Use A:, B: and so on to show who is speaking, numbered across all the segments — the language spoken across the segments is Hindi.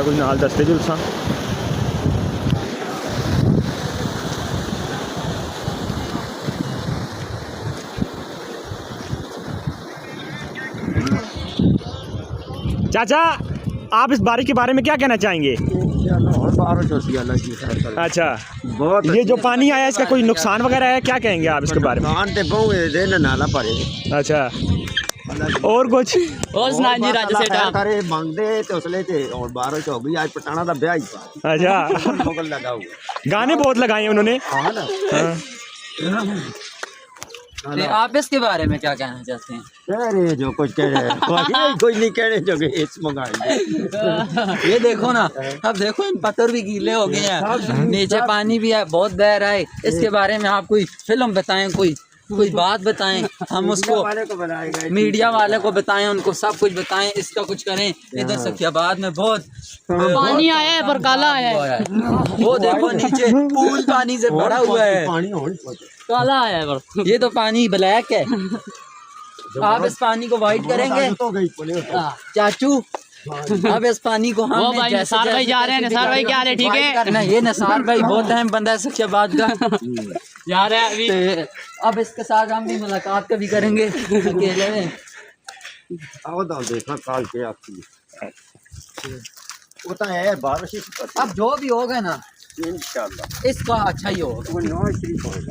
A: कुछ नाल दसते जुलसा। चाचा आप इस बारिश के बारे में क्या कहना चाहेंगे? अच्छा,
B: बहुत
A: ये जो पानी आया इसका कोई नुकसान वगैरह है, क्या कहेंगे आप इसके बारे में?
B: नाला पड़े।
A: अच्छा, और कुछ
C: और सुना जी राजा सेठा
B: करे मंगदे ते उसले ते और बारिश हो गई आज पटाना दा ब्याह ही पा।
A: अच्छा
B: मोगल लगा हुआ
A: गाने बहुत लगाए हैं उन्होंने।
B: हां ना।
C: तो आप इसके बारे में क्या कहना चाहते हैं?
B: अरे जो कुछ कह रहे हैं कोई नहीं कह रहे जो कि इस मंगाई।
C: ये देखो ना, अब देखो इन पत्थर भी गीले हो गए हैं, नीचे पानी भी है, बहुत बह रहा है। इसके बारे में आप कोई फिल्म बताएं, कोई बात बताएं, हम उसको मीडिया वाले को बताएं, उनको सब कुछ बताएं, इसका कुछ करें। इधर सखियाबाद में बहुत
D: पानी आया है पर काला आया है।
C: वो देखो नीचे पूल पानी से भरा हुआ है,
D: काला आया है पर।
C: ये तो पानी ब्लैक है। आप इस पानी को व्हाइट करेंगे चाचू? अब इस पानी को हम
D: भाई निसार भाई जा रहे हैं। निसार भाई क्या हाल है? ठीक है।
C: ये निसार भाई बहुत अहम बंदा है सखियाबाद का।
D: जा रहे हैं अभी।
C: तो अब इसके साथ हम भी मुलाकात कभी करेंगे अकेले में।
B: आओ तो देखना काल के आती वो तो है बारिश।
C: अब जो भी होगा ना
B: इंशाल्लाह
C: इसका अच्छा ही होगा।
B: वो नवाज शरीफ होगा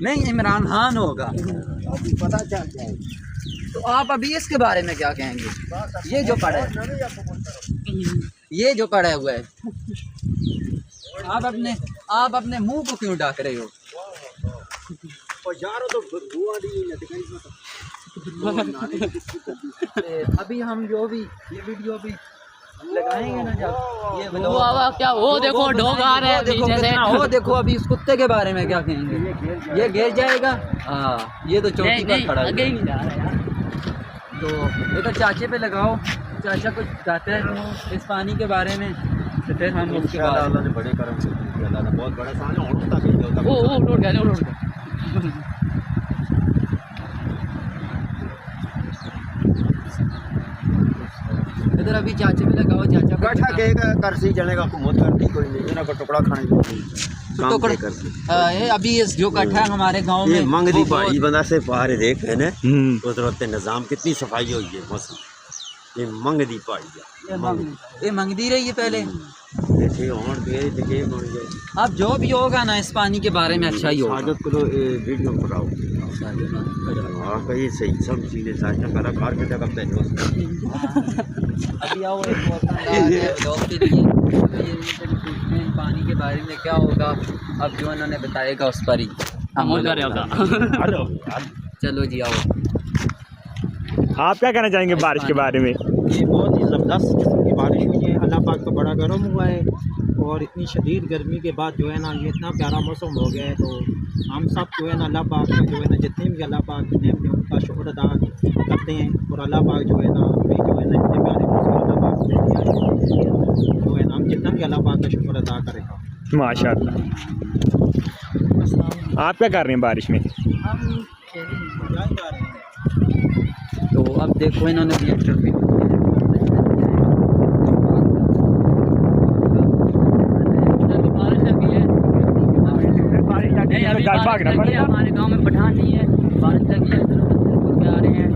C: नहीं, इमरान खान होगा।
B: अभी पता चल जाएगा।
C: तो आप अभी इसके बारे में क्या कहेंगे? ये जो पड़ा है, ये जो पड़ा हुआ है, आप अपने मुंह को क्यों ढक रहे हो? अभी हम जो भी ये वीडियो भी लगाएंगे ना, जब ये
D: क्या वो देखो ढोग आ रहे हैं पीछे से।
C: वो देखो अभी इस कुत्ते के बारे में क्या कहेंगे? ये गिर जाएगा। हाँ, ये तो चौकी पर खड़ा है। तो इधर चाचे पे लगाओ, चाचा कुछ कहते हैं इस पानी के बारे में, तो फिर हम उसके बाद
B: बड़े कर्म से अल्लाह ने बहुत बड़ा साल है।
D: वो उड़ गया।
C: इधर अभी चाचे पे लगाओ। चाचा
B: बैठा के करसी जने का हुकूमत करती कोई नहीं ना, को टुकड़ा खाने
C: टुकड़ा। अभी इस जो कट्ठा है हमारे गांव में,
B: मंगदी पहाड़ी बंदा से पहाड़ देख है ना, कुदरत निजाम कितनी सफाई हुई है। मौसम ये मंगदी पहाड़ी
C: ये मंगदी रही है पहले।
B: ऐसे और देखे बन गए।
C: अब जो भी होगा ना इस पानी के बारे में अच्छा ही होगा।
B: आदत करो वीडियो बनाओ। हाँ कहीं सही सब चीज़ें साझा करा कार के जगह पे
C: अभी आओ एक लोग के लिए पानी के बारे में क्या होगा, अब जो उन्होंने बताएगा उस पर ही
D: अमल करेगा।
C: चलो जी आओ।
A: आप क्या कहना चाहेंगे बारिश के बारे में?
E: ये बहुत ही ज़बरदस्त किस्म की बारिश हुई है। अल्लाह पाक का बड़ा गर्म हुआ है और इतनी शदीद गर्मी के बाद जो है ना ये इतना प्यारा मौसम हो गया है। तो हम सब जो है ना अल्लाह पाक का जो है ना जितने भी अल्लाह पाक की नेमतें उनका शुक्र अदा करते हैं। और अल्लाह पाक जो है ना हमें जो है ना इतने प्यारे मौसम अल्लाह पाक ने दिया है, जो है ना हम जितना भी अल्लाह पाक का शुक्र अदा करेगा।
A: माशाअल्लाह। आप क्या कर रहे हैं बारिश में?
C: हम जा रहे हैं। तो अब देखो इन्होंने रिएक्टर भी
D: हमारे गांव में पठान नहीं है, बारिश लगी है। आ रहे हैं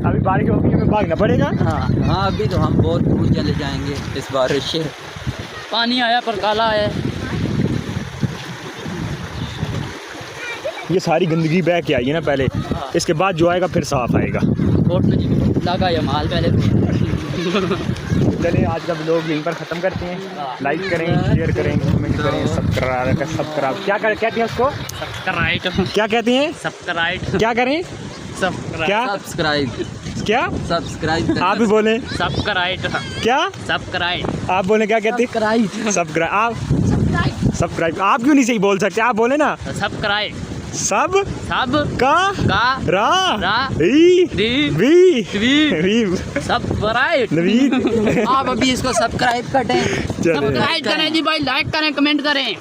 A: अभी बारिश होगी हमें भागना पड़ेगा।
C: हाँ अभी तो हम बहुत दूर चले जाएंगे इस बारिश से।
D: पानी आया पर काला है।
A: ये सारी गंदगी बह के आई है ना पहले, इसके बाद जो आएगा फिर साफ आएगा।
D: कोर्ट में जी लगा ये माल पहले।
A: चलिए आज का व्लॉग यहीं पर ख़त्म करते हैं। लाइक करें, शेयर करें, कमेंट करें, सब्सक्राइब क्या कहते हैं उसको?
D: सब्सक्राइब।
A: क्या कहते हैं?
D: सब्सक्राइब।
A: क्या करें? क्या
C: सब्सक्राइब।
A: क्या?
C: सब्सक्राइब।
A: आप भी बोलें।
D: सब्सक्राइब।
A: क्या?
D: सब्सक्राइब।
A: आप बोलें क्या कहते हैं? सब्सक्राइब। आप सब्सक्राइब आप क्यों नहीं सही बोल सकते? आप बोले ना।
D: सब्सक्राइब।
A: सब
D: का
A: रा
D: री
A: वी
C: सब्सक्राइब। आप अभी इसको सब्सक्राइब करें।
D: सब्सक्राइब करें जी भाई, लाइक करें, कमेंट करें।